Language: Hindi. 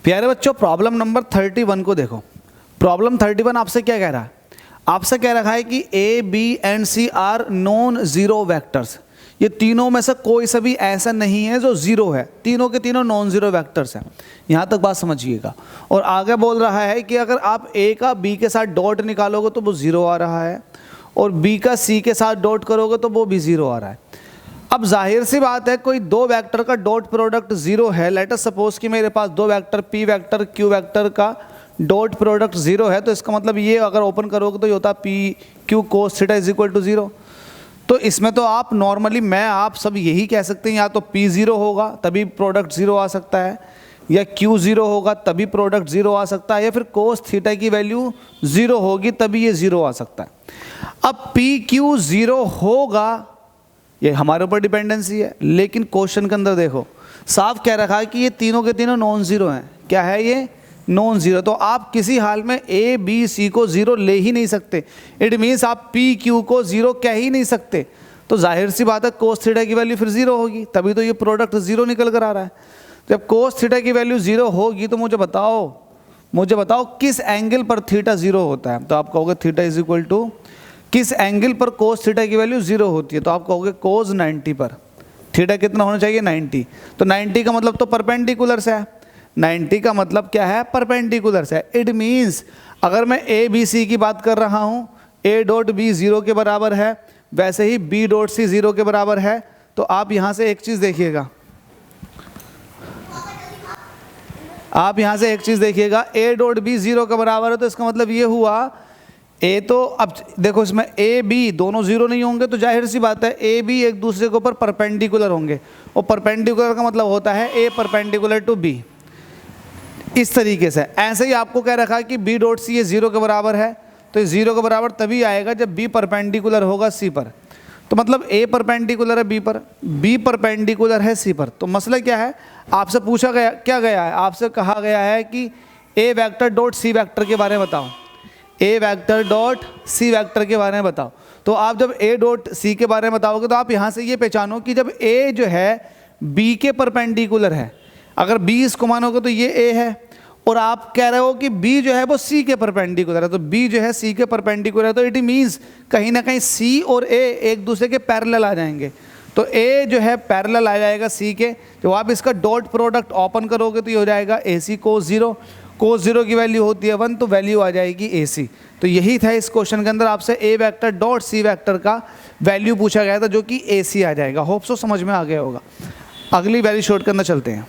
प्यारे बच्चों प्रॉब्लम नंबर 31 को देखो। प्रॉब्लम 31 आपसे क्या कह रहा है? आपसे कह रखा है कि A B and C are non zero vectors. ये तीनों में से कोई सा भी ऐसा नहीं है जो जीरो है, तीनों के तीनों नॉन जीरो वेक्टर्स हैं। यहाँ तक बात समझिएगा। और आगे बोल रहा है कि अगर आप ए का बी के साथ डॉट निकालोगे तो वो जीरो आ रहा है, और बी का सी के साथ डॉट करोगे तो वो भी जीरो आ रहा है। अब जाहिर सी बात है, कोई दो वेक्टर का डॉट प्रोडक्ट जीरो है। लेट अस सपोज कि मेरे पास दो vector P vector Q vector का डॉट प्रोडक्ट जीरो है, तो इसका मतलब ये अगर ओपन करोगे तो ये होता है P Q cos theta is equal to zero. तो इसमें तो आप नॉर्मली मैं आप सब यही कह सकते हैं, या तो पी जीरो होगा तभी प्रोडक्ट जीरो आ सकता है, या क्यू जीरो होगा तभी प्रोडक्ट जीरो आ सकता है, या फिर कोस थीटा की वैल्यू जीरो होगी तभी ये जीरो आ सकता है। अब पी क्यू जीरो होगा, ये हमारे ऊपर डिपेंडेंसी है, लेकिन क्वेश्चन के अंदर देखो साफ कह रखा है कि ये तीनों के तीनों नॉन जीरो हैं। क्या है ये? Non zero. तो आप किसी हाल में ए बी सी को जीरो ले ही नहीं सकते। इट मीन्स आप पी क्यू को जीरो कह ही नहीं सकते। तो जाहिर सी बात है कोस थीटा की वैल्यू फिर जीरो होगी, तभी तो ये प्रोडक्ट जीरो निकल कर आ रहा है। जब कोस थीटा की वैल्यू जीरो होगी तो मुझे बताओ किस एंगल पर थीटा जीरो होता है। तो आप कहोगे थीटा इज इक्वल टू, किस एंगल पर कोस थीटा की वैल्यू जीरो होती है, तो आप कहोगे कोस 90 पर। थीटा कितना होना चाहिए? 90। तो 90 का मतलब तो परपेंडिकुलर से है। 90 का मतलब क्या है? परपेंडिकुलर से है। इट मीन्स अगर मैं ए बी सी की बात कर रहा हूँ, ए डॉट बी जीरो के बराबर है, वैसे ही बी डॉट सी जीरो के बराबर है। तो आप यहाँ से एक चीज़ देखिएगा, ए डॉट बी जीरो के बराबर है, तो इसका मतलब ये हुआ ए तो, अब देखो इसमें ए बी दोनों जीरो नहीं होंगे, तो जाहिर सी बात है ए बी एक दूसरे के ऊपर परपेंडिकुलर होंगे, और परपेंडिकुलर का मतलब होता है ए परपेंडिकुलर टू बी। इस तरीके से ऐसे ही आपको कह रखा है कि बी डॉट सी ये जीरो के बराबर है, तो ये जीरो के बराबर तभी आएगा जब बी परपेंडिकुलर होगा सी पर। तो मतलब ए परपेंडिकुलर है बी पर, बी परपेंडिकुलर है सी पर। तो मसला क्या है? आपसे पूछा गया क्या गया है? आपसे कहा गया है कि ए वेक्टर डॉट सी वेक्टर के बारे में बताओ, ए वेक्टर डॉट सी वेक्टर के बारे में बताओ। तो आप जब ए डॉट सी के बारे में बताओगे तो आप यहाँ से ये पहचानो कि जब ए जो है बी के परपेंडिकुलर है, अगर बी इसको मानोगे तो ये ए है, और आप कह रहे हो कि बी जो है वो सी के परपेंडिकुलर है, तो बी जो है सी के परपेंडिकुलर है, तो इट मीन्स कहीं ना कहीं सी और ए एक दूसरे के पैरेलल आ जाएंगे। तो ए जो है पैरेलल आ जाएगा सी के। जब आप इसका डॉट प्रोडक्ट ओपन करोगे तो ये हो जाएगा ए सी कोस जीरो। कोस जीरो की वैल्यू होती है 1, तो वैल्यू आ जाएगी ए सी। तो यही था इस क्वेश्चन के अंदर, आपसे ए वेक्टर डॉट सी वेक्टर का वैल्यू पूछा गया था, जो कि ए सी आ जाएगा। होप सो समझ में आ गया होगा। अगली वैल्यू शॉर्ट के अंदर चलते हैं।